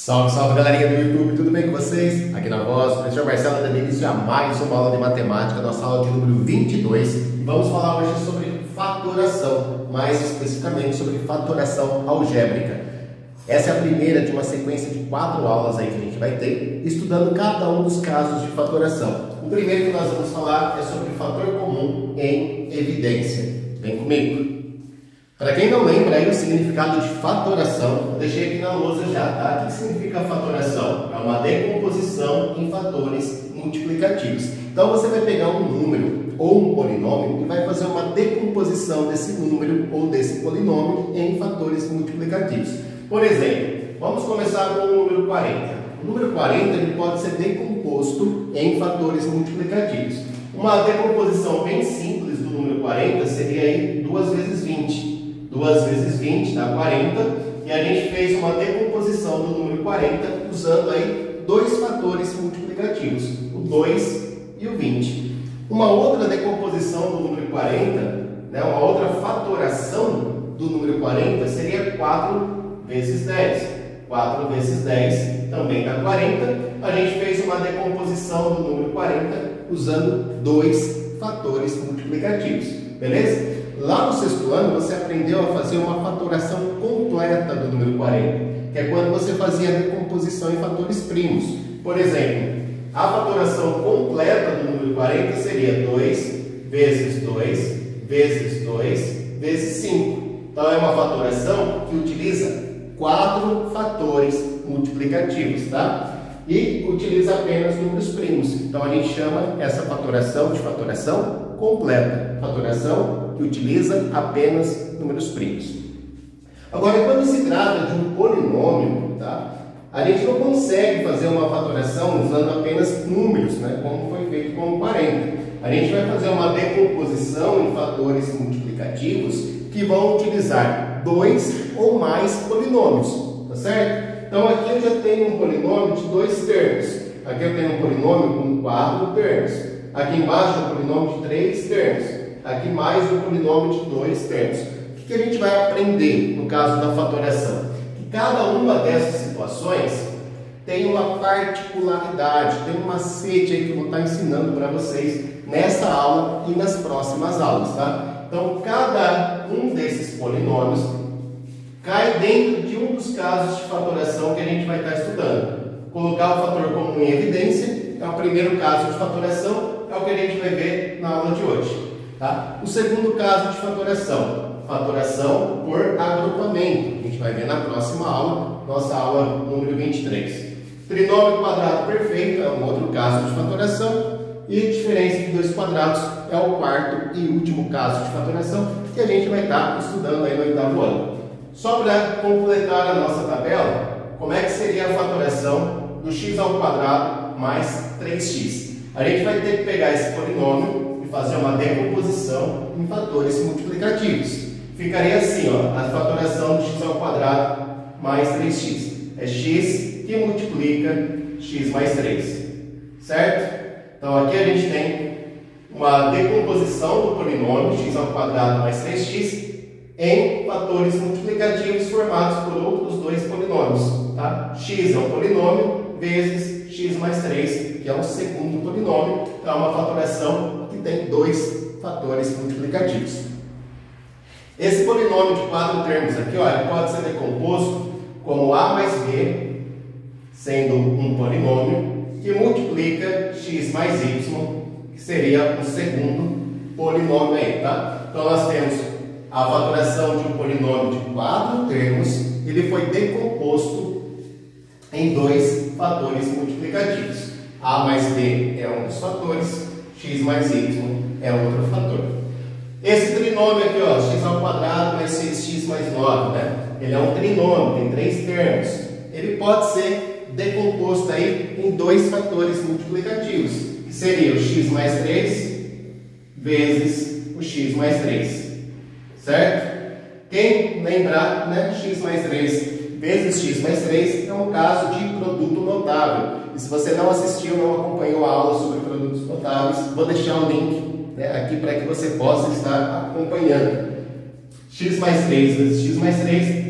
Salve, salve galerinha do YouTube, tudo bem com vocês? Aqui na voz, o professor Marcelo dando início a mais uma aula de matemática, nossa aula de número 22. E vamos falar hoje sobre fatoração, mais especificamente sobre fatoração algébrica. Essa é a primeira de uma sequência de 4 aulas aí que a gente vai ter, estudando cada um dos casos de fatoração. O primeiro que nós vamos falar é sobre fator comum em evidência. Vem comigo! Para quem não lembra aí o significado de fatoração, eu deixei aqui na lousa já, tá? O que significa fatoração? É uma decomposição em fatores multiplicativos. Então você vai pegar um número ou um polinômio e vai fazer uma decomposição desse número ou desse polinômio em fatores multiplicativos. Por exemplo, vamos começar com o número 40. O número 40 ele pode ser decomposto em fatores multiplicativos. Uma decomposição bem simples do número 40 seria aí 2 vezes 20. 2 vezes 20 dá 40, e a gente fez uma decomposição do número 40 usando aí 2 fatores multiplicativos, o 2 e o 20. Uma outra decomposição do número 40, uma outra fatoração do número 40 seria 4 vezes 10. 4 vezes 10 também dá 40. A gente fez uma decomposição do número 40 usando 2 fatores multiplicativos, beleza? Lá no 6º ano, você aprendeu a fazer uma fatoração completa do número 40, que é quando você fazia a decomposição em fatores primos. Por exemplo, a fatoração completa do número 40 seria 2 vezes 2 vezes 2 vezes 5. Então, é uma fatoração que utiliza 4 fatores multiplicativos, tá? E utiliza apenas números primos. Então, a gente chama essa fatoração de fatoração completa. Fatoração que utiliza apenas números primos. Agora, quando se trata de um polinômio, tá? A gente não consegue fazer uma fatoração usando apenas números, como foi feito com o 40. A gente vai fazer uma decomposição em fatores multiplicativos que vão utilizar 2 ou mais polinômios, tá certo? Então, aqui eu já tenho um polinômio de 2 termos. Aqui eu tenho um polinômio com 4 termos. Aqui embaixo um polinômio de 3 termos. Aqui mais um polinômio de 2 termos. O que a gente vai aprender no caso da fatoração? Que cada uma dessas situações tem uma particularidade, tem um macete aí que eu vou estar ensinando para vocês nessa aula e nas próximas aulas, tá? Então, cada um desses polinômios cai dentro de um dos casos de fatoração que a gente vai estar estudando. Colocar o fator comum em evidência é o primeiro caso de fatoração, é o que a gente vai ver na aula de hoje. Tá? O segundo caso de fatoração, fatoração por agrupamento, a gente vai ver na próxima aula, nossa aula número 23. Trinômio quadrado perfeito é um outro caso de fatoração, e diferença de 2 quadrados é o quarto e último caso de fatoração que a gente vai estar estudando aí no 8º ano. Só para completar a nossa tabela, como é que seria a fatoração do x² mais 3x? A gente vai ter que pegar esse polinômio e fazer uma decomposição em fatores multiplicativos. Ficaria assim, ó, a fatoração de x² mais 3x. É x que multiplica x mais 3. Certo? Então, aqui a gente tem uma decomposição do polinômio x² mais 3x em fatores multiplicativos formados por outros 2 polinômios. Tá? X é um polinômio vezes x mais 3, que é um segundo polinômio. Então, é uma fatoração que tem 2 fatores multiplicativos. Esse polinômio de 4 termos aqui, ó, ele pode ser decomposto como a mais b, sendo um polinômio, que multiplica x mais y, que seria o segundo polinômio aí, tá? Então, nós temos a fatoração de um polinômio de 4 termos, ele foi decomposto em 2 fatores multiplicativos. A mais b é um dos fatores, x mais y é outro fator. Esse trinômio aqui, ó, x² mais 6x mais 9, ele é um trinômio, tem 3 termos. Ele pode ser decomposto aí em 2 fatores multiplicativos, que seria o x mais 3 vezes o x mais 3. Certo? Quem lembrar, x mais 3 vezes x mais 3 é um caso de produto notável. E se você não assistiu, não acompanhou a aula sobre produtos notáveis, vou deixar o link aqui para que você possa estar acompanhando. X mais 3 vezes x mais 3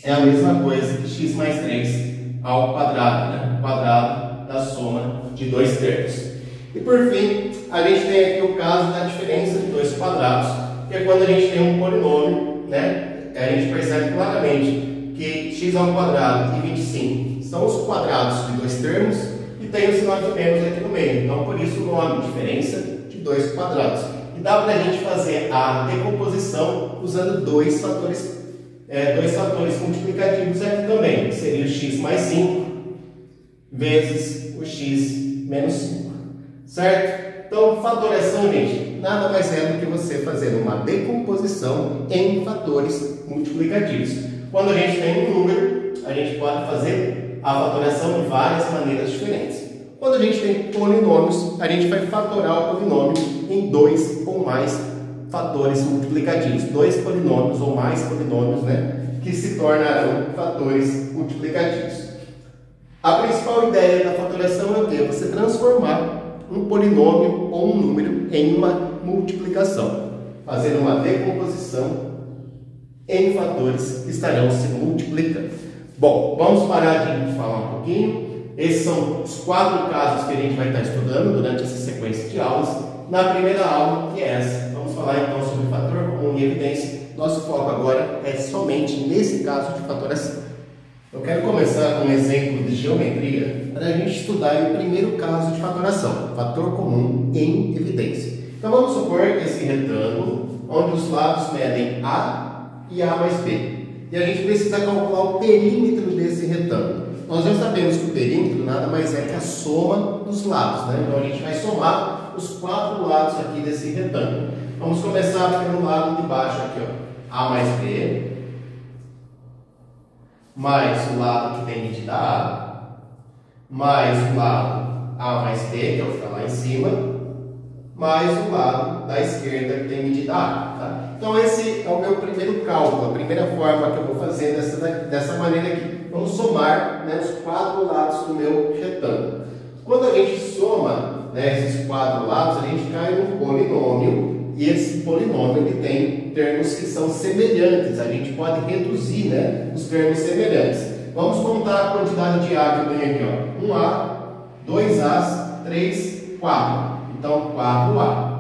é a mesma coisa que x mais 3 ao quadrado, né? O quadrado da soma de 2 terços. E por fim, a gente tem aqui o caso da diferença de 2 quadrados, que é quando a gente tem um polinômio, né? A gente percebe claramente que x ao quadrado e 25 são os quadrados de 2 termos e tem o sinal de menos aqui no meio. Então, por isso o nome diferença de 2 quadrados. E dá para a gente fazer a decomposição usando dois fatores multiplicativos aqui também, que seria o x mais 5 vezes o x menos 5, certo? Então, fatoração, gente, nada mais é do que você fazer uma decomposição em fatores multiplicativos. Quando a gente tem um número, a gente pode fazer a fatoração de várias maneiras diferentes. Quando a gente tem polinômios, a gente vai fatorar o polinômio em 2 ou mais fatores multiplicativos. 2 polinômios ou mais polinômios, né, que se tornarão fatores multiplicativos. A principal ideia da fatoração é o quê? Você transformar um polinômio ou um número em uma multiplicação, fazendo uma decomposição em fatores que estarão se multiplicando. Bom, vamos parar de falar um pouquinho. Esses são os 4 casos que a gente vai estar estudando durante essa sequência de aulas. Na primeira aula, que é essa, vamos falar então sobre fator comum e evidência. Nosso foco agora é somente nesse caso de fatoração. Eu quero começar com um exemplo de geometria para a gente estudar o primeiro caso de fatoração, fator comum em evidência. Então vamos supor esse retângulo, onde os lados medem A e A mais B. E a gente precisa calcular o perímetro desse retângulo. Nós já sabemos que o perímetro nada mais é que a soma dos lados, né? Então a gente vai somar os 4 lados aqui desse retângulo. Vamos começar pelo lado de baixo aqui, ó. A mais B, mais o lado que tem medida A, mais o lado A mais B, que é o que está lá em cima, mais o lado da esquerda que tem medida A. Tá? Então esse é o meu primeiro cálculo, a primeira forma que eu vou fazer dessa maneira aqui. Vamos somar, né, os 4 lados do meu retângulo. Quando a gente soma, né, esses 4 lados, a gente cai num polinômio, e esse polinômio ele tem termos que são semelhantes. A gente pode reduzir, né, os termos semelhantes. Vamos contar a quantidade de A que eu tenho aqui, ó. 1A, 2As, 3, 4. Então, 4A.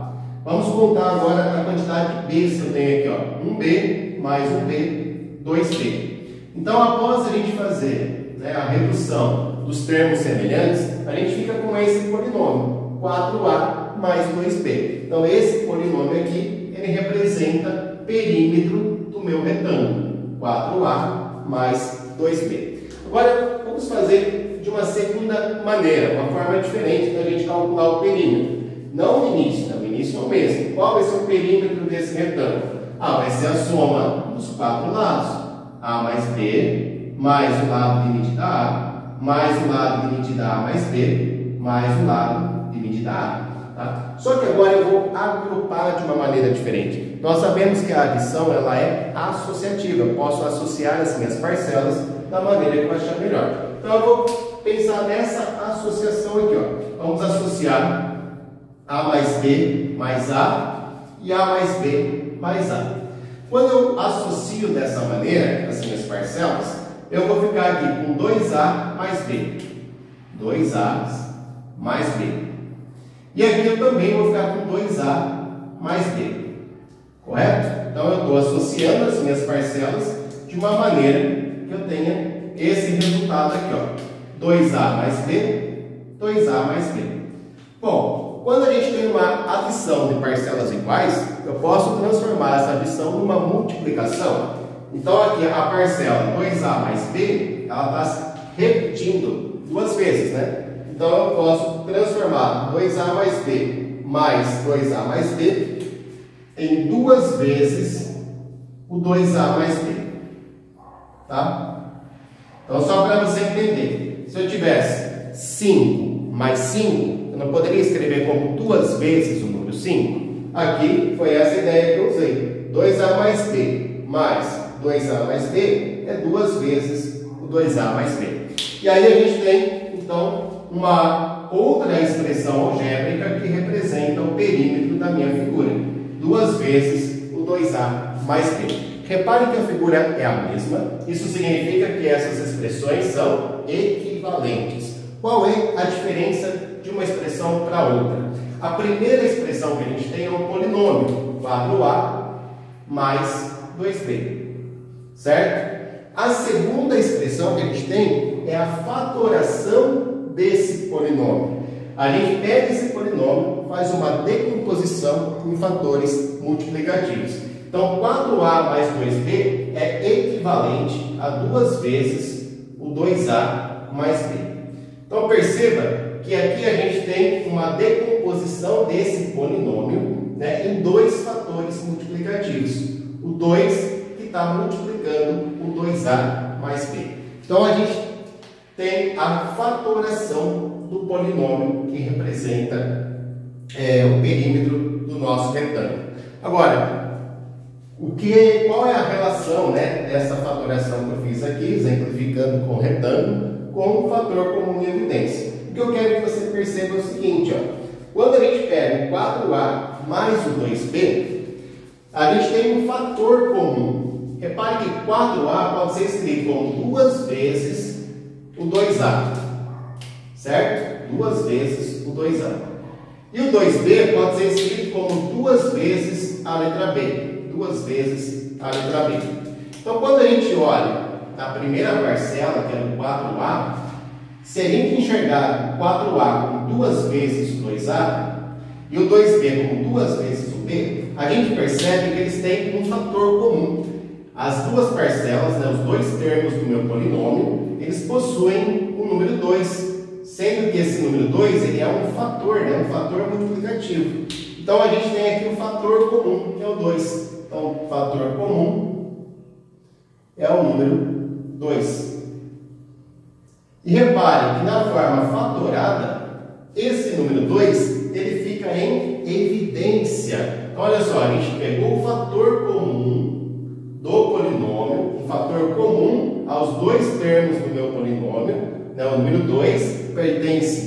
Vamos contar agora a quantidade de Bs que eu tenho aqui, ó. 1B mais 1B, 2B. Então, após a gente fazer, né, a redução dos termos semelhantes, a gente fica com esse polinômio, 4A mais 2B. Então, esse polinômio aqui, ele representa perímetro do meu retângulo, 4A mais 2B. Agora, vamos fazer de uma segunda maneira, uma forma diferente da gente calcular o perímetro. Não no início, no início é o mesmo. Qual vai ser o perímetro desse retângulo? Vai ser a soma dos 4 lados. A mais B, mais o lado de medida A, mais o lado de medida A mais B, mais o lado de medida A. Tá? Só que agora eu vou agrupar de uma maneira diferente. Nós sabemos que a adição ela é associativa. Eu posso associar as minhas parcelas da maneira que eu achar melhor. Então eu vou pensar nessa associação aqui. Ó. Vamos associar A mais B mais A e A mais B mais A. Quando eu associo dessa maneira as minhas parcelas, eu vou ficar aqui com 2A mais B. 2A mais B. E aqui eu também vou ficar com 2A mais B. Correto? Então eu estou associando as minhas parcelas de uma maneira que eu tenha esse resultado aqui, ó. 2A mais B, 2A mais B. Bom, quando a gente tem uma adição de parcelas iguais, eu posso transformar essa adição numa multiplicação. Então aqui a parcela 2A mais B, ela está repetindo 2 vezes, né? Então eu posso transformar 2A mais B mais 2A mais B em 2 vezes o 2A mais B. Tá? Então só para você entender, se eu tivesse 5 mais 5, eu não poderia escrever como 2 vezes o número 5? Aqui foi essa ideia que eu usei. 2A mais B mais 2A mais B é 2 vezes o 2A mais B. E aí a gente tem, então, uma outra expressão algébrica que representa o perímetro da minha figura. 2 vezes o 2A mais B. Repare que a figura é a mesma, isso significa que essas expressões são equivalentes. Qual é a diferença de uma expressão para outra? A primeira expressão que a gente tem é um polinômio, 4a mais 2b, certo? A segunda expressão que a gente tem é a fatoração desse polinômio. A gente pega esse polinômio, faz uma decomposição em fatores multiplicativos. Então, 4a mais 2b é equivalente a 2 vezes o 2a mais b. Então, perceba que aqui a gente tem uma decomposição desse polinômio, né, em dois fatores multiplicativos. O 2 que está multiplicando o 2a mais b. Então, a gente tem a fatoração do polinômio que representa o perímetro do nosso retângulo. Agora, qual é a relação, né, dessa fatoração que eu fiz aqui, exemplificando com o retângulo, com o fator comum em evidência? O que eu quero que você perceba é o seguinte, ó, quando a gente pega o 4a mais o 2b, a gente tem um fator comum. Repare que 4a pode ser escrito como 2 vezes o 2a, certo? 2 vezes o 2a. E o 2b pode ser escrito como 2 vezes a letra b. 2 vezes a letra b. Então, quando a gente olha a primeira parcela, que é o 4a, se a gente enxergar 4a como 2 vezes o 2a e o 2b como 2 vezes o b, a gente percebe que eles têm um fator comum. As duas parcelas, né, os dois termos do meu polinômio, eles possuem o número 2, sendo que esse número 2 ele é um fator, né, um fator multiplicativo. Então, a gente tem aqui um fator comum, que é o 2. Então, o fator comum é o número 2. E repare que na forma fatorada, esse número 2, ele fica em evidência. Então, olha só, a gente pegou o fator comum do polinômio, um fator comum aos dois termos do meu polinômio, né? O número 2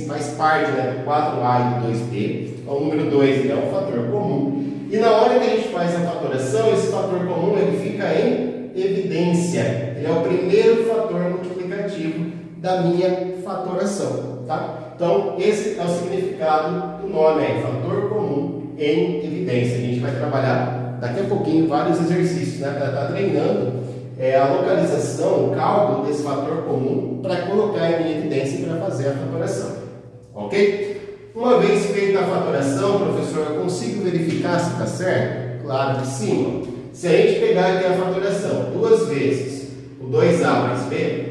faz parte, né, do 4a e do 2b. Então, o número 2 é um fator comum. E na hora que a gente faz a fatoração, esse fator comum ele fica em evidência. Ele é o primeiro fator multiplicativo da minha fatoração, tá? Então, esse é o significado do nome aí, fator comum em evidência. A gente vai trabalhar daqui a pouquinho vários exercícios, né, para estar treinando a localização, o cálculo desse fator comum para colocar em evidência e para fazer a fatoração, ok? Uma vez feita a fatoração, professor, eu consigo verificar se está certo? Claro que sim. Ó. Se a gente pegar aqui a fatoração 2 vezes o 2a mais b,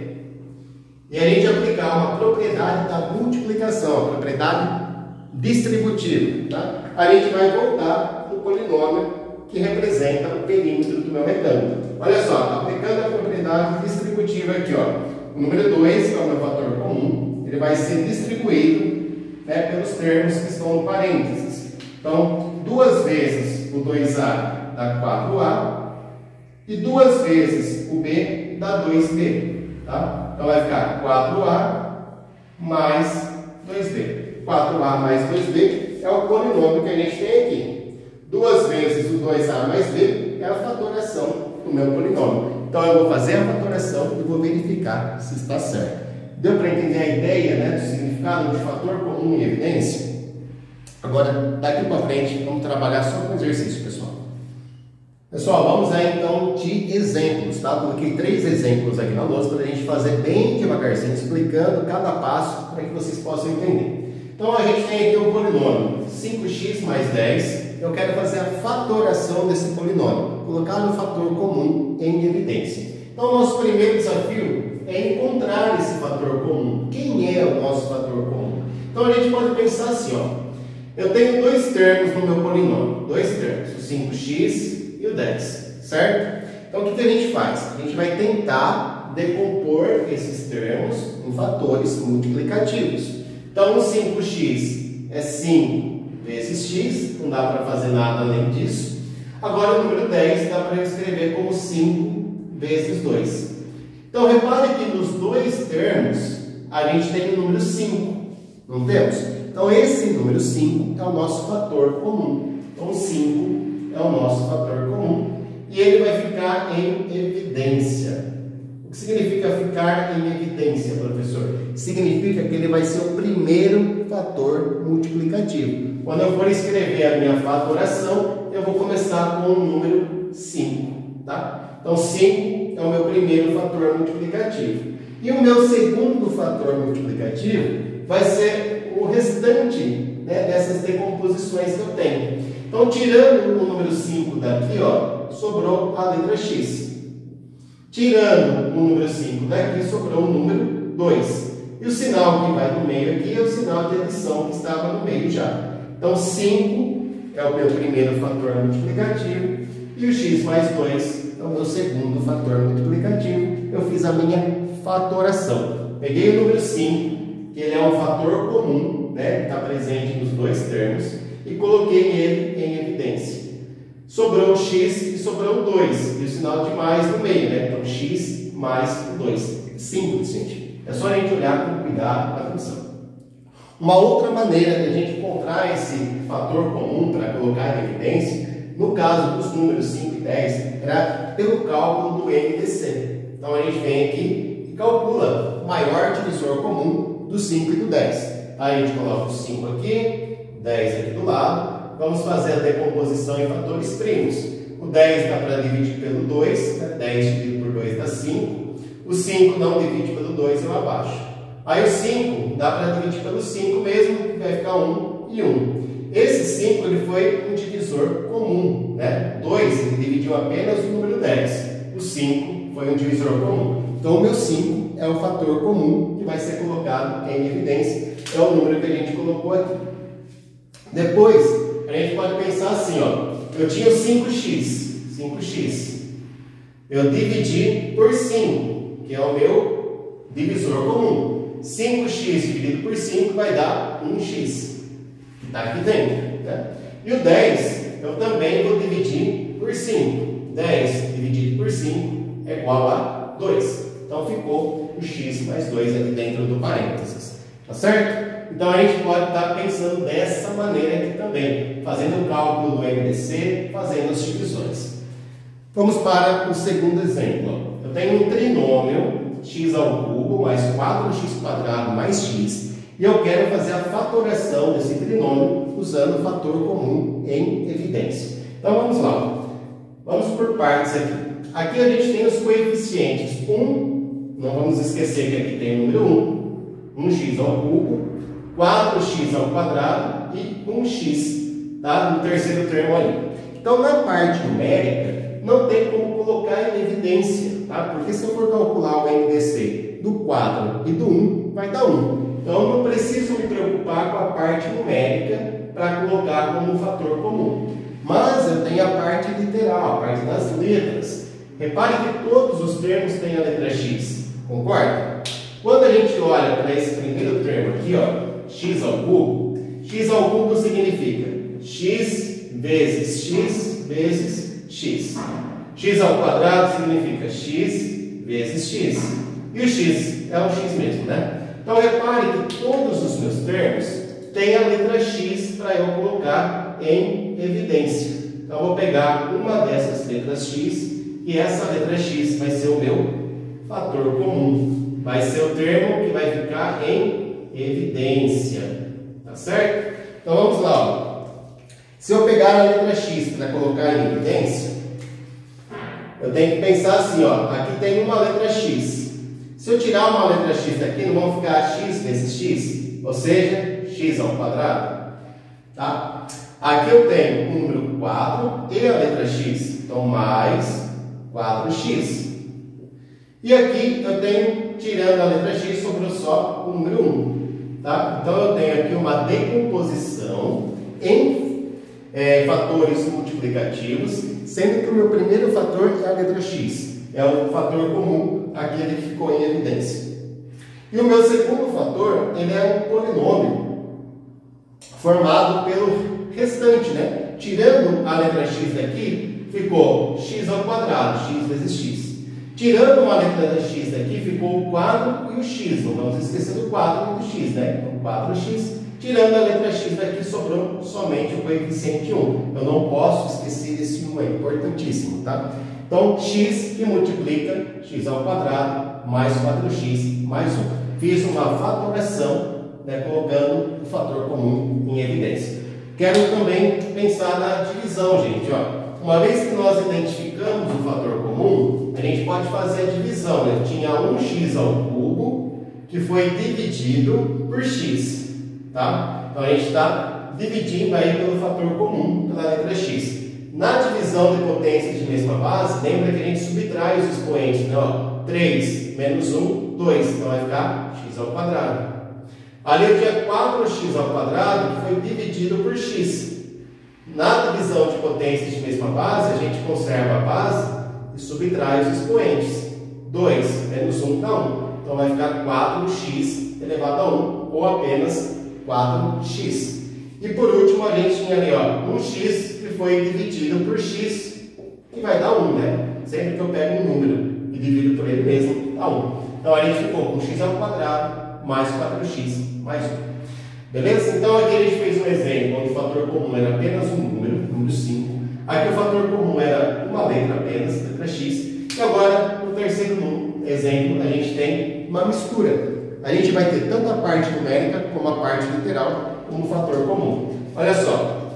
e a gente aplicar uma propriedade da multiplicação, a propriedade distributiva, tá? A gente vai voltar no polinômio que representa o perímetro do meu retângulo. Olha só, aplicando a propriedade distributiva aqui, ó, o número 2, que é o meu fator comum, ele vai ser distribuído, né, pelos termos que estão no parênteses. Então, 2 vezes o 2a dá 4a e 2 vezes o b dá 2b. Tá? Então, vai ficar 4a mais 2b. 4a mais 2b é o polinômio que a gente tem aqui. 2 vezes o 2a mais b é a fatoração do meu polinômio. Então, eu vou fazer a fatoração e vou verificar se está certo. Deu para entender a ideia, né, do significado de fator comum em evidência? Agora, daqui para frente, vamos trabalhar só com exercício, pessoal. Pessoal, vamos aí então de exemplos, tá? Coloquei 3 exemplos aqui na lousa para a gente fazer bem devagarzinho, explicando cada passo para que vocês possam entender. Então, a gente tem aqui um polinômio 5x mais 10. Eu quero fazer a fatoração desse polinômio, colocar o fator comum em evidência. Então, o nosso primeiro desafio é encontrar esse fator comum. Quem é o nosso fator comum? Então, a gente pode pensar assim, ó. Eu tenho 2 termos no meu polinômio. 2 termos, o 5x e o 10, certo? Então, o que a gente faz? A gente vai tentar decompor esses termos em fatores multiplicativos. Então, o 5x é 5 vezes x, não dá para fazer nada além disso. Agora, o número 10 dá para escrever como 5 vezes 2. Então, repare que nos 2 termos, a gente tem o número 5, não temos? Então, esse número 5 é o nosso fator comum. Então, 5 é o nosso fator comum. e ele vai ficar em evidência. O que significa ficar em evidência, professor? Significa que ele vai ser o primeiro fator multiplicativo. Quando eu for escrever a minha fatoração, eu vou começar com o número 5, tá? Então, 5 é o meu primeiro fator multiplicativo. E o meu segundo fator multiplicativo vai ser o restante, né, dessas decomposições que eu tenho. Então, tirando o número 5 daqui, ó, sobrou a letra X. Tirando o número 5 daqui, sobrou o número 2. E o sinal que vai no meio aqui é o sinal de adição que estava no meio já. Então, 5 é o meu primeiro fator multiplicativo e o x mais 2 é o meu segundo fator multiplicativo. Eu fiz a minha fatoração. Peguei o número 5, que ele é um fator comum, né, que está presente nos dois termos, e coloquei ele em evidência. Sobrou o x e sobrou o 2, e o sinal de mais no meio, né? Então, x mais o 2. Simples, gente. É só a gente olhar com cuidado a função. Uma outra maneira de a gente encontrar esse fator comum para colocar em evidência, no caso dos números 5 e 10, era pelo cálculo do MDC. Então, a gente vem aqui e calcula o maior divisor comum do 5 e do 10. Aí a gente coloca o 5 aqui, 10 aqui do lado. Vamos fazer a decomposição em fatores primos. O 10 dá para dividir pelo 2, né? 10 dividido por 2 dá 5. O 5 não divide pelo 2, eu abaixo. Aí o 5 dá para dividir pelo 5 mesmo, vai ficar 1 e 1. Esse 5 ele foi um divisor comum, né? 2 ele dividiu apenas o número 10. O 5 foi um divisor comum. Então o meu 5 é o fator comum que vai ser colocado em evidência. É o número que a gente colocou aqui. Depois, a gente pode pensar assim, ó, eu tinha o 5x. Eu dividi por 5, que é o meu divisor comum. 5x dividido por 5 vai dar 1x, que está aqui dentro, né? E o 10, eu também vou dividir por 5. 10 dividido por 5 é igual a 2. Então, ficou o x mais 2 aqui dentro do parênteses, tá certo? Então, a gente pode estar pensando dessa maneira aqui também, fazendo o cálculo do MDC, fazendo as divisões. Vamos para o segundo exemplo. Eu tenho um trinômio, x ao cubo mais 4x² mais x, e eu quero fazer a fatoração desse trinômio usando o fator comum em evidência. Então, vamos lá. Vamos por partes aqui. Aqui a gente tem os coeficientes 1, não vamos esquecer que aqui tem o número 1, 1x ao cubo, 4x ao quadrado e 1x, tá? No terceiro termo ali. Então, na parte numérica, não tem como colocar em evidência, tá? Porque se eu for calcular o MDC do 4 e do 1, vai dar 1. Então, eu não preciso me preocupar com a parte numérica para colocar como um fator comum. Mas eu tenho a parte literal, a parte das letras. Repare que todos os termos têm a letra x, concorda? Quando a gente olha para esse primeiro termo aqui, ó, x ao cubo significa x vezes x vezes x. X ao quadrado significa x vezes x. E o x é um x mesmo, né? Então, repare que todos os meus termos têm a letra x para eu colocar em evidência. Então, eu vou pegar uma dessas letras x e essa letra x vai ser o meu fator comum. Vai ser o termo que vai ficar em evidência, tá certo? Então vamos lá, ó. Se eu pegar a letra x para colocar em evidência, eu tenho que pensar assim, ó, aqui tem uma letra x. Se eu tirar uma letra x daqui, não vão ficar x vezes x, ou seja, x ao quadrado, tá? Aqui eu tenho o número 4 e a letra x, então mais 4x. E aqui eu tenho, tirando a letra x, sobrou só o número 1. Tá? Então, eu tenho aqui uma decomposição em fatores multiplicativos, sendo que o meu primeiro fator é a letra x. É o fator comum, aquele que ficou em evidência. E o meu segundo fator, ele é um polinômio formado pelo restante, né? Tirando a letra x daqui, ficou x ao quadrado, x vezes x. Tirando uma letra da x daqui, ficou o 4 e o x. Não vamos esquecer do 4 e do x, né? Então, 4x Tirando a letra x daqui, sobrou somente o coeficiente 1. Eu não posso esquecer esse 1 aí, importantíssimo, tá? Então, x que multiplica x ao quadrado mais 4x mais 1. Fiz uma fatoração, né, colocando o fator comum em evidência. Quero também pensar na divisão, gente. Ó. Uma vez que nós identificamos o fator comum, a gente pode fazer a divisão. Né? Tinha 1x ao cubo, que foi dividido por x. Tá? Então, a gente está dividindo aí pelo fator comum, pela letra x. Na divisão de potências de mesma base, lembra que a gente subtrai os expoentes. Né? Ó, 3 menos 1, 2. Então, vai ficar x ao quadrado. Ali eu tinha 4x ao quadrado, que foi dividido por x. Na divisão de potências de mesma base, a gente conserva a base e subtrai os expoentes. 2 menos 1 dá 1. Então, vai ficar 4x elevado a 1, ou apenas 4x. E por último, a gente tinha ali, ó, 1x que foi dividido por x, que vai dar 1, né? Sempre que eu pego um número e divido por ele mesmo, dá 1. Então, a gente ficou com x ao quadrado mais 4x mais 1. Beleza? Então, aqui a gente fez um exemplo onde o fator comum era apenas um número 5. Aqui o fator comum era uma letra apenas, letra x. E agora, no terceiro exemplo, a gente tem uma mistura. A gente vai ter tanto a parte numérica como a parte literal como fator comum. Olha só,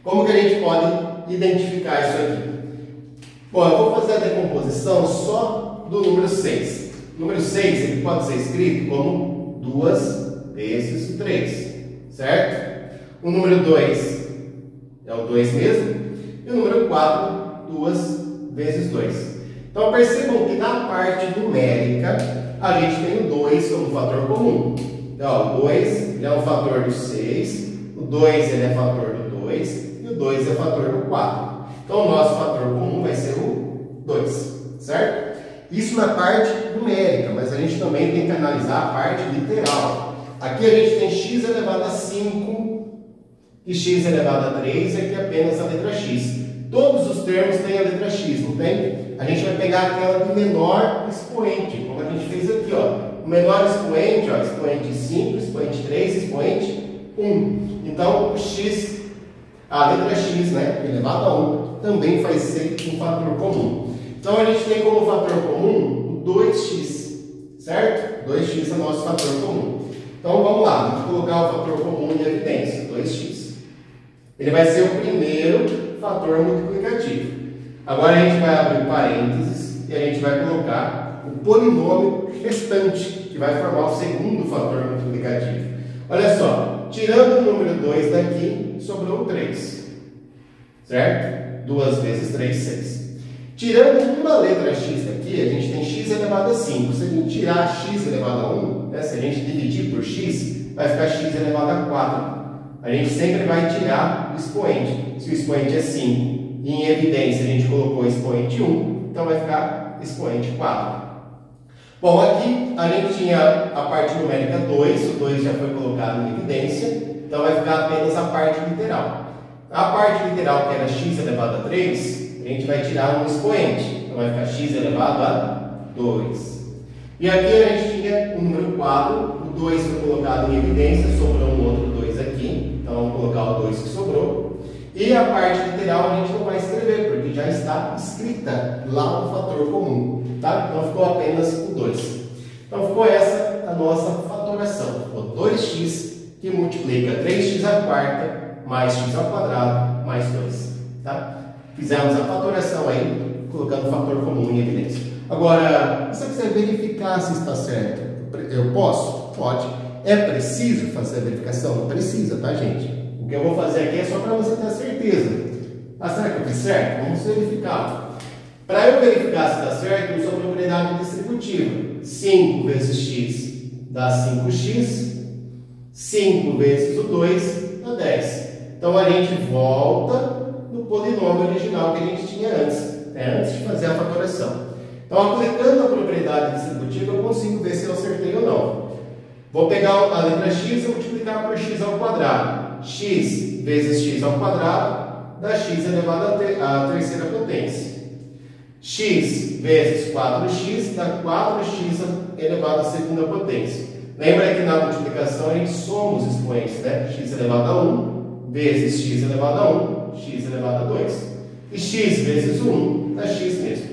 como que a gente pode identificar isso aqui? Bom, eu vou fazer a decomposição só do número 6. O número 6 ele pode ser escrito como 2 vezes 3, certo? O número 2 é o 2 mesmo. E o número 4, 2 vezes 2. Então percebam que na parte numérica a gente tem o 2 como fator comum. Então, o 2 ele é um fator do 6, o 2 ele é fator do 2 e o 2 é fator do 4. Então, o nosso fator comum vai ser o 2, certo? Isso na parte numérica, mas a gente também tem que analisar a parte literal. Aqui a gente tem x elevado a 5 e x elevado a 3 e aqui apenas a letra x. Todos os termos têm a letra x, não tem? A gente vai pegar aquela de menor expoente, como a gente fez aqui, ó. O menor expoente, ó, expoente 5, expoente 3, expoente 1. Então, o x, a letra x, né, elevado a 1, também vai ser um fator comum. Então, a gente tem como fator comum o 2x, certo? 2x é o nosso fator comum. Então, vamos lá, vamos colocar o fator comum em evidência, 2x. Ele vai ser o primeiro fator multiplicativo. Agora a gente vai abrir parênteses e a gente vai colocar o polinômio restante, que vai formar o segundo fator multiplicativo. Olha só, tirando o número 2 daqui, sobrou o 3, certo? 2 vezes 3, 6. Tirando uma letra x daqui, a gente tem x elevado a 5. Se a gente tirar x elevado a 1, né, se a gente dividir por x, vai ficar x elevado a 4. A gente sempre vai tirar o expoente. Se o expoente é 5 e em evidência a gente colocou o expoente 1, então vai ficar expoente 4. Bom, aqui a gente tinha a parte numérica 2, o 2 já foi colocado em evidência, então vai ficar apenas a parte literal. A parte literal, que era x elevado a 3, a gente vai tirar um expoente, então vai ficar x elevado a 2. E aqui a gente tinha o número 4, o 2 foi colocado em evidência, sobrou um outro 2 aqui, então vamos colocar o 2 que sobrou. E a parte literal a gente não vai escrever, porque já está escrita lá no fator comum, tá? Então ficou apenas o 2. Então ficou essa a nossa fatoração. Ficou 2x que multiplica 3x à quarta mais x ao quadrado mais 2, tá? Fizemos a fatoração aí, colocando o fator comum em evidência. Agora, se você quiser verificar se está certo, eu posso? Pode. É preciso fazer a verificação? Não precisa, tá, gente? O que eu vou fazer aqui é só para você ter certeza. Ah, será que eu fiz certo? Vamos verificar. Para eu verificar se está certo, eu uso a propriedade distributiva. 5 vezes x dá 5x. 5 vezes o 2 dá 10. Então, a gente volta no polinômio original que a gente tinha antes, antes de fazer a fatoração. Então, aplicando a propriedade distributiva, eu consigo ver se eu acertei ou não. Vou pegar a letra x e multiplicar por x ao quadrado. X vezes x ao quadrado dá x elevado à terceira potência. X vezes 4x dá 4x elevado à segunda potência. Lembra que na multiplicação a gente soma os expoentes, né? X elevado a 1 vezes x elevado a 1, x elevado a 2. E x vezes 1 dá x mesmo.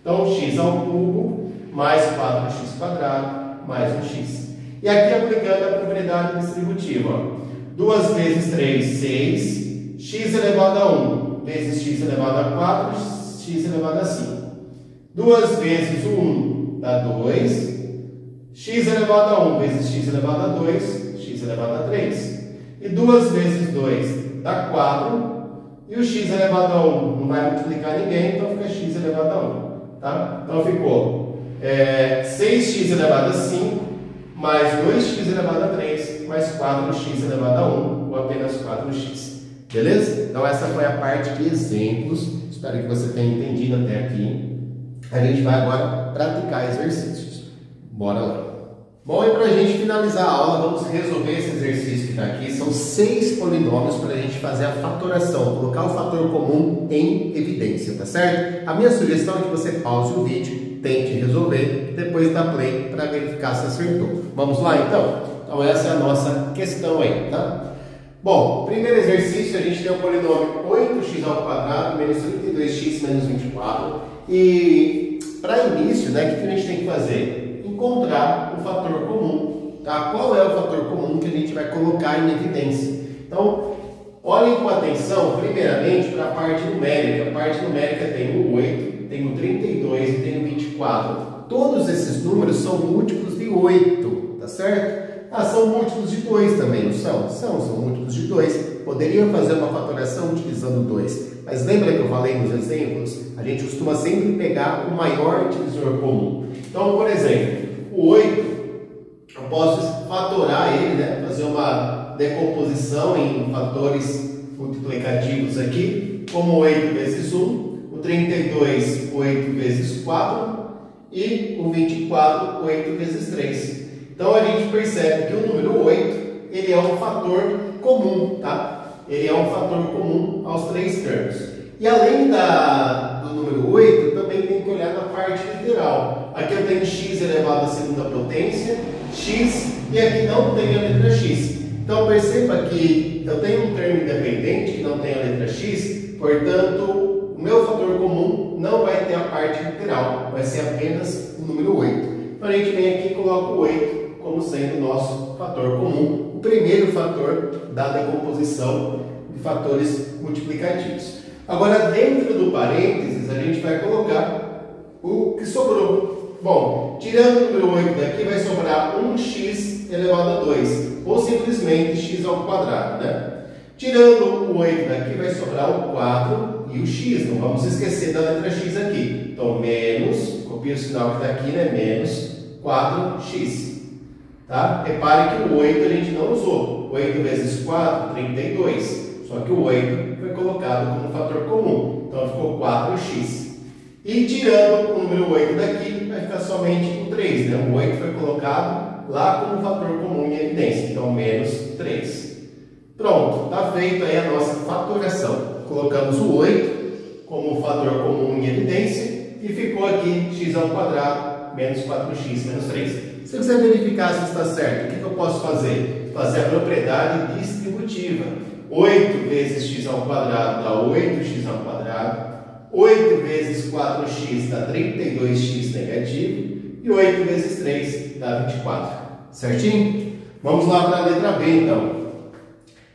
Então, x ao cubo mais 4x quadrado mais 1x. E aqui aplicando a propriedade distributiva. Ó. 2 vezes 3, 6. X elevado a 1 vezes x elevado a 4, x elevado a 5. 2 vezes 1 dá 2. X elevado a 1 vezes x elevado a 2, x elevado a 3. E 2 vezes 2 dá 4. E o x elevado a 1 não vai multiplicar ninguém, então fica x elevado a 1. Tá? Então ficou 6x elevado a 5, mais 2x elevado a 3, mais 4x elevado a 1, ou apenas 4x. Beleza? Então essa foi a parte de exemplos. Espero que você tenha entendido até aqui. A gente vai agora praticar exercícios. Bora lá. Bom, e para a gente finalizar a aula, vamos resolver esse exercício que está aqui. São 6 polinômios para a gente fazer a fatoração, colocar o fator comum em evidência, tá certo? A minha sugestão é que você pause o vídeo, tente resolver, depois dá play para verificar se acertou. Vamos lá então? Então essa é a nossa questão aí, tá? Bom, primeiro exercício, a gente tem o polinômio 8x ao quadrado menos 32x menos 24. E para início, né, o que a gente tem que fazer? Encontrar o fator comum, tá? Qual é o fator comum que a gente vai colocar em evidência? Então, olhem com atenção, primeiramente, para a parte numérica. A parte numérica tem o 8, tem o 32 e tem o 24. Todos esses números são múltiplos de 8, tá certo? Ah, são múltiplos de 2 também, não são? São múltiplos de 2. Poderiam fazer uma fatoração utilizando 2. Mas lembra que eu falei nos exemplos? A gente costuma sempre pegar o maior divisor comum. Então, por exemplo, o 8, eu posso fatorar ele, né? Fazer uma decomposição em fatores multiplicativos aqui, como 8 vezes 1, o 32, 8 vezes 4 e o 24, 8 vezes 3. Então, a gente percebe que o número 8, ele é um fator comum, tá? Ele é um fator comum aos 3 termos. E além do número 8, também tem que olhar na parte literal. Aqui eu tenho x elevado à segunda potência, x, e aqui não tem a letra x. Então perceba que eu tenho um termo independente que não tem a letra x, portanto, o meu fator comum não vai ter a parte literal, vai ser apenas o número 8. Então a gente vem aqui e coloca o 8 como sendo o nosso fator comum, o primeiro fator da decomposição de fatores multiplicativos. Agora, dentro do parênteses, a gente vai colocar o que sobrou. Bom, tirando o número 8 daqui, vai sobrar 1x elevado a 2, ou simplesmente x ao quadrado, né? Tirando o 8 daqui, vai sobrar o 4 e o x. Não vamos esquecer da letra x aqui. Então, menos, copia o sinal que está aqui, né? Menos 4x. Tá? Repare que o 8 a gente não usou. 8 vezes 4, 32. Só que o 8 foi colocado como fator comum. Então ficou 4x. E tirando o número 8 daqui, vai ficar somente o 3. Né? O 8 foi colocado lá como fator comum em evidência. Então menos 3. Pronto, está feito aí a nossa fatoração. Colocamos o 8 como fator comum em evidência e ficou aqui x ao quadrado menos 4x menos 3. Se eu quiser verificar se está certo, o que eu posso fazer? Fazer a propriedade distributiva. 8 vezes x ao quadrado dá 8x ao quadrado. 8 vezes 4x dá 32x negativo. E 8 vezes 3 dá 24. Certinho? Vamos lá para a letra B, então.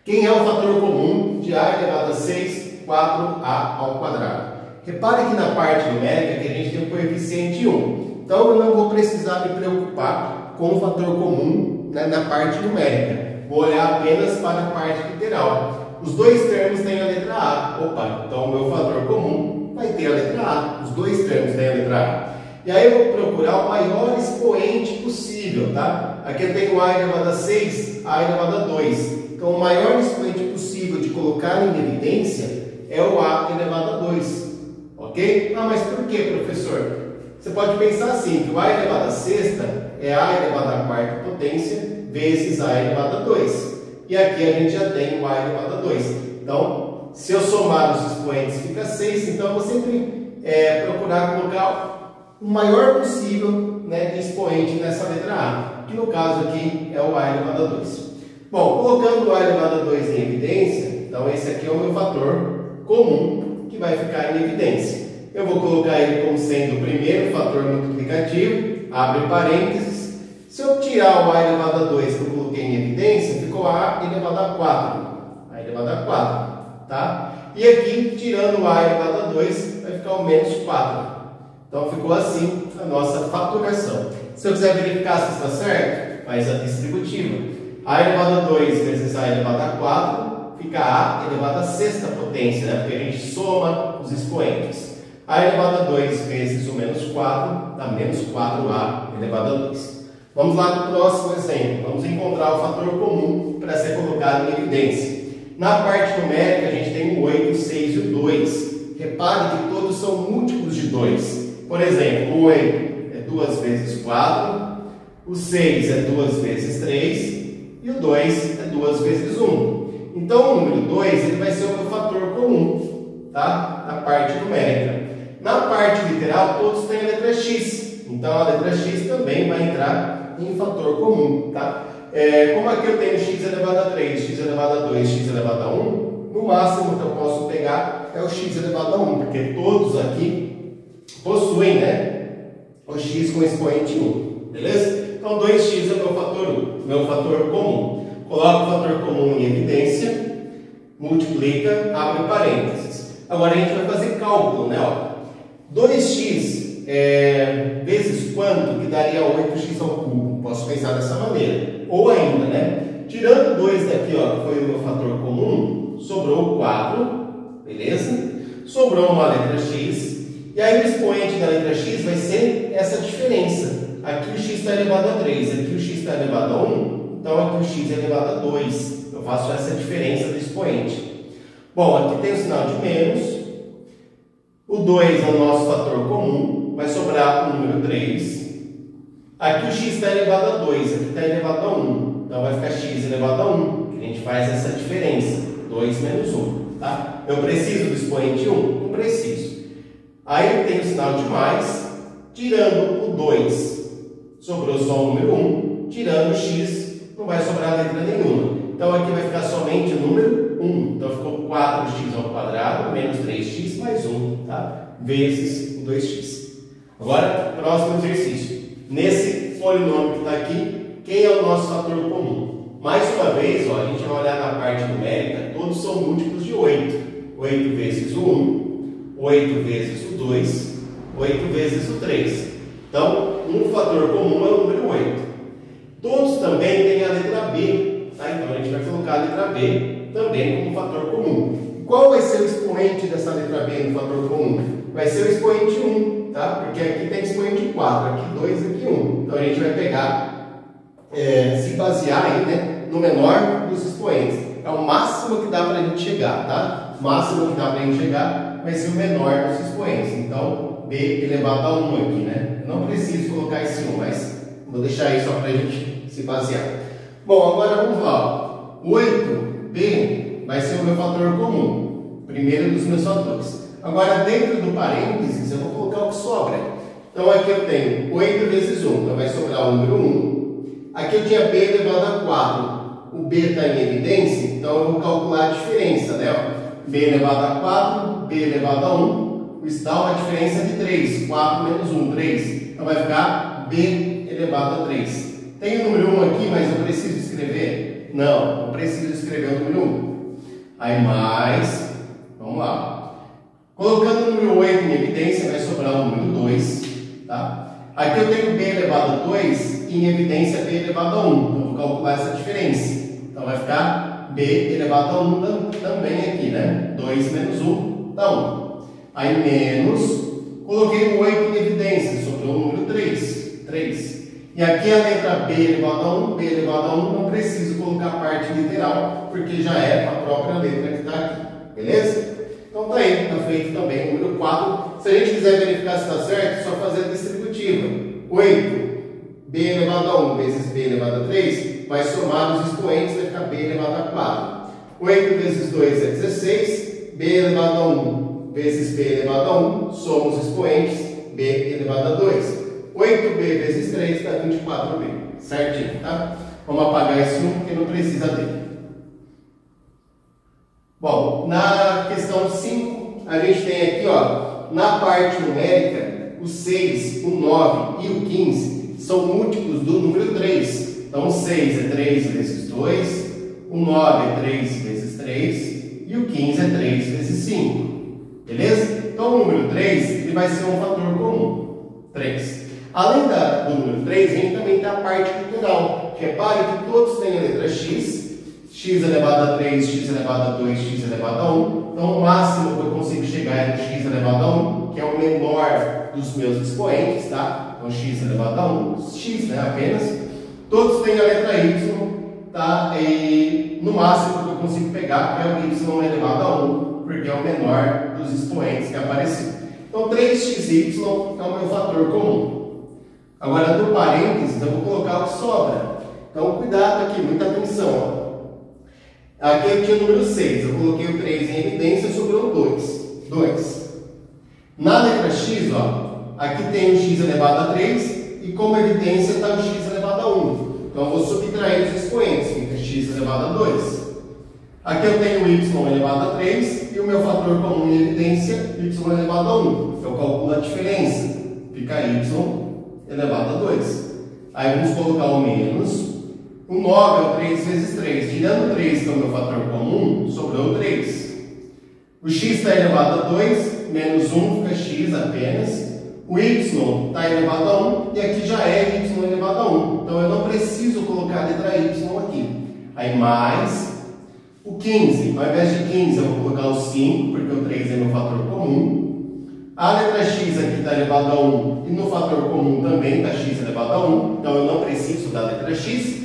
Quem é o fator comum de a elevado a 6, 4a ao quadrado? Repare que na parte numérica que a gente tem o coeficiente 1. Então, eu não vou precisar me preocupar com o fator comum, né, na parte numérica. Vou olhar apenas para a parte literal. Os dois termos têm a letra A. Opa, então o meu fator comum vai ter a letra A. Os dois termos têm a letra A. E aí eu vou procurar o maior expoente possível, tá? Aqui eu tenho A elevado a 6, A elevado a 2. Então, o maior expoente possível de colocar em evidência é o A elevado a 2. Ok? Ah, mas por que, professor? Você pode pensar assim, que o A elevado a sexta é A elevado à quarta potência vezes A elevado a 2. E aqui a gente já tem o A elevado a 2. Então, se eu somar os expoentes, fica 6. Então, eu vou sempre procurar colocar o maior possível, né, de expoente nessa letra A. que no caso aqui é o A elevado a 2. Bom, colocando o A elevado a 2 em evidência, então esse aqui é o meu fator comum que vai ficar em evidência. Eu vou colocar ele como sendo o primeiro fator multiplicativo, abre parênteses. Se eu tirar o A elevado a 2 que eu coloquei em evidência, ficou A elevado a 4. A elevado a 4, tá? E aqui, tirando o A elevado a 2, vai ficar o menos 4. Então, ficou assim a nossa fatoração. Se eu quiser verificar se está certo, faz a distributiva. A elevado a 2 vezes A elevado a 4, fica A elevado a sexta potência, né? Porque a gente soma os expoentes. A elevado a 2 vezes o menos 4, dá menos 4A elevado a 2. Vamos lá para o próximo exemplo. Vamos encontrar o fator comum para ser colocado em evidência. Na parte numérica, a gente tem o 8, o 6 e o 2. Repare que todos são múltiplos de 2. Por exemplo, o 8 é 2 vezes 4, o 6 é 2 vezes 3 e o 2 é 2 vezes 1. Então, o número 2 ele vai ser o meu fator comum, tá? Na parte numérica. Na parte literal, todos têm a letra X. Então, a letra X também vai entrar em fator comum, tá? Como aqui eu tenho x elevado a 3, x elevado a 2, x elevado a 1, no máximo que eu posso pegar é o x elevado a 1, porque todos aqui possuem, né, o x com expoente 1, beleza? Então 2x é o meu fator 1, meu fator comum. Coloco o fator comum em evidência, multiplica, abre parênteses. Agora a gente vai fazer cálculo, né? Ó. 2x vezes quanto que daria 8x ao cubo? Posso pensar dessa maneira. Ou ainda, né? Tirando 2 daqui, ó, que foi o meu fator comum, sobrou 4, beleza? Sobrou uma letra x. E aí o expoente da letra x vai ser essa diferença. Aqui o x está elevado a 3, aqui o x está elevado a 1, então aqui o x é elevado a 2. Eu faço essa diferença do expoente. Bom, aqui tem o sinal de menos. O 2 é o nosso fator comum, vai sobrar o número 3. Aqui o x está elevado a 2, aqui está elevado a 1. Então vai ficar x elevado a 1, que a gente faz essa diferença. 2 menos 1, tá? Eu preciso do expoente 1? Não preciso. Aí eu tenho o sinal de mais, tirando o 2, sobrou só o número 1. Tirando o x, não vai sobrar letra nenhuma. Então aqui vai ficar somente o número 1. Então ficou 4x ao quadrado menos 3x mais 1, tá? Vezes o 2x. Agora, próximo exercício. Nesse polinômio que está aqui, quem é o nosso fator comum? Mais uma vez, ó, a gente vai olhar na parte numérica, todos são múltiplos de 8. 8 vezes o 1, 8 vezes o 2, 8 vezes o 3. Então, um fator comum é o número 8. Todos também têm a letra B, tá? Então a gente vai colocar a letra B também como fator comum. Qual vai ser o expoente dessa letra B no fator comum? Vai ser o expoente 1, tá? Porque aqui tem expoente 4, aqui 2, aqui 1. Então a gente vai pegar, se basear aí, né, no menor dos expoentes. É o máximo que dá para a gente chegar, tá? O máximo que dá para a gente chegar vai ser o menor dos expoentes. Então, B elevado a 1 aqui, né? Eu não preciso colocar esse 1, mas vou deixar aí só para a gente se basear. Bom, agora vamos lá. 8B vai ser o meu fator comum, primeiro dos meus fatores. Agora, dentro do parênteses, eu vou colocar o que sobra. Então, aqui eu tenho 8 vezes 1, então vai sobrar o número 1. Aqui eu tinha B elevado a 4. O B está em evidência, então eu vou calcular a diferença, né? B elevado a 4, B elevado a 1. Isso dá uma diferença de 3. 4 menos 1, 3. Então vai ficar B elevado a 3. Tem o número 1 aqui, mas eu preciso escrever? Não preciso escrever o número 1. Aí mais, vamos lá. Colocando o número 8 em evidência, vai sobrar o número 2, tá? Aqui eu tenho B elevado a 2 e em evidência B elevado a 1. Então eu vou calcular essa diferença. Então vai ficar B elevado a 1 também aqui, né? 2 menos 1 dá 1. Aí menos, coloquei o 8 em evidência, sobrou o número 3. E aqui a letra B elevado a 1, B elevado a 1, não preciso colocar a parte literal, porque já é a própria letra que está aqui, beleza? Então tá aí, está feito também o número 4. Se a gente quiser verificar se está certo, é só fazer a distributiva. 8, B elevado a 1 vezes B elevado a 3, vai somar os expoentes, vai ficar B elevado a 4. 8 vezes 2 é 16, B elevado a 1 vezes B elevado a 1, soma os expoentes, B elevado a 2. 8B vezes 3 dá 24B. certinho, tá? Vamos apagar esse 1 porque não precisa dele. Bom, na questão 5, a gente tem aqui, ó, na parte numérica, o 6, o 9 e o 15 são múltiplos do número 3. Então, o 6 é 3 vezes 2, o 9 é 3 vezes 3 e o 15 é 3 vezes 5. Beleza? Então, o número 3 ele vai ser um fator comum, 3. Além do número 3, a gente também tem a parte literal. Repare que todos têm a letra x, x elevado a 3, x elevado a 2, x elevado a 1. Então, o máximo que eu consigo chegar é no x elevado a 1, que é o menor dos meus expoentes, tá? Então, x elevado a 1, x, né, apenas. Todos têm a letra y, tá? E no máximo que eu consigo pegar é o y elevado a 1, porque é o menor dos expoentes que apareceu. Então, 3xy é o meu fator comum. Agora, no parênteses, eu vou colocar o que sobra. Então, cuidado aqui, muita atenção. Ó. Aqui eu tinha o número 6, eu coloquei o 3 em evidência, sobrou 2. Na letra x, ó, aqui tem o x elevado a 3 e como evidência está o x elevado a 1. Então, eu vou subtrair os expoentes, fica x elevado a 2. Aqui eu tenho y elevado a 3 e o meu fator comum em evidência, y elevado a 1. Eu calculo a diferença, fica y elevado a 2. Aí vamos colocar o menos. O 9 é o 3 vezes 3. Tirando 3, que é o meu fator comum, sobrou 3. O x está elevado a 2, menos 1 fica x apenas. O y está elevado a 1 e aqui já é y elevado a 1. Então eu não preciso colocar a letra y aqui. Aí mais o 15. Ao invés de 15 eu vou colocar o 5, porque o 3 é meu fator comum. A letra x aqui está elevado a 1 e no fator comum também está x elevado a 1. Então eu não preciso da letra x.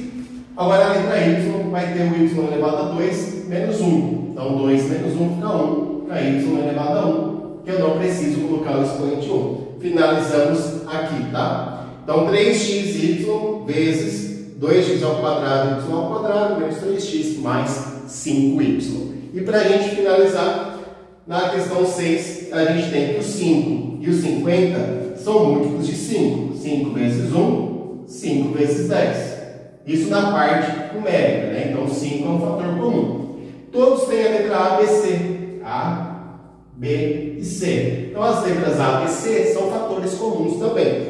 Agora a letra y vai ter o y elevado a 2 menos 1. Então 2 menos 1 fica 1. Fica y elevado a 1. Que eu não preciso colocar o expoente 1. Finalizamos aqui, tá? Então 3xy vezes 2x ao quadrado, y ao quadrado, menos 3x mais 5y. E para a gente finalizar, na questão 6, a gente tem que o 5 e o 50 são múltiplos de 5. 5 vezes 1, 5 vezes 10. Isso na parte numérica, né? Então 5 é um fator comum. Todos têm a letra A, B, C. A, B e C. Então as letras A, B, C são fatores comuns também.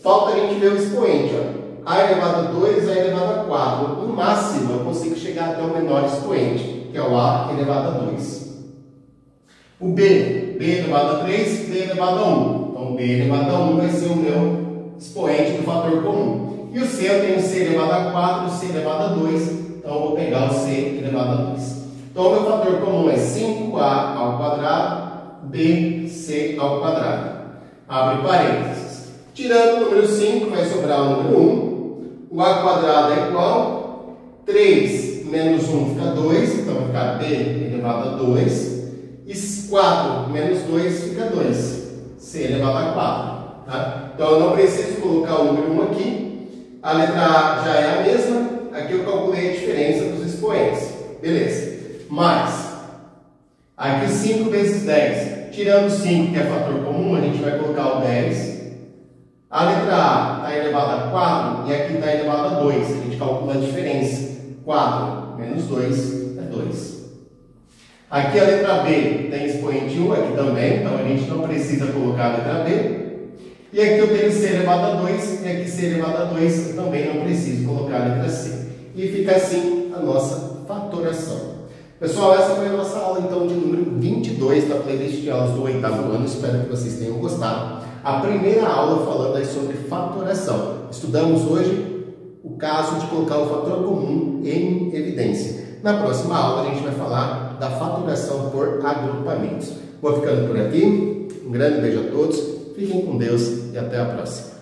Falta a gente ver o expoente, ó. A elevado a 2, A elevado a 4. No máximo, eu consigo chegar até o menor expoente, que é o A elevado a 2. O B, B elevado a 3, B elevado a 1. Então, B elevado a 1 vai ser o meu expoente do fator comum. E o C, eu tenho C elevado a 4, C elevado a 2. Então, eu vou pegar o C elevado a 2. Então, o meu fator comum é 5A ao quadrado, BC ao quadrado. Abre parênteses. Tirando o número 5, vai sobrar o número 1. O A quadrado é igual. 3 menos 1 fica 2. Então, vai ficar B elevado a 2. E 4 menos 2 fica 2. C elevado a 4. Tá? Então, eu não preciso colocar o número 1 aqui. A letra A já é a mesma. Aqui eu calculei a diferença dos expoentes. Beleza. Mas, aqui 5 vezes 10. Tirando 5, que é fator comum, a gente vai colocar o 10. A letra A está elevada a 4 e aqui está elevada a 2. A gente calcula a diferença. 4 menos 2 é 2. Aqui a letra B tem expoente 1, aqui também, então a gente não precisa colocar a letra B. E aqui eu tenho C elevado a 2, e aqui C elevado a 2, eu também não preciso colocar a letra C. E fica assim a nossa fatoração. Pessoal, essa foi a nossa aula então de número 22 da playlist de aulas do 8º ano. Espero que vocês tenham gostado. A primeira aula falando aí sobre fatoração. Estudamos hoje o caso de colocar o fator comum em evidência. Na próxima aula a gente vai falar da fatoração por agrupamentos. Vou ficando por aqui. Um grande beijo a todos. Fiquem com Deus e até a próxima.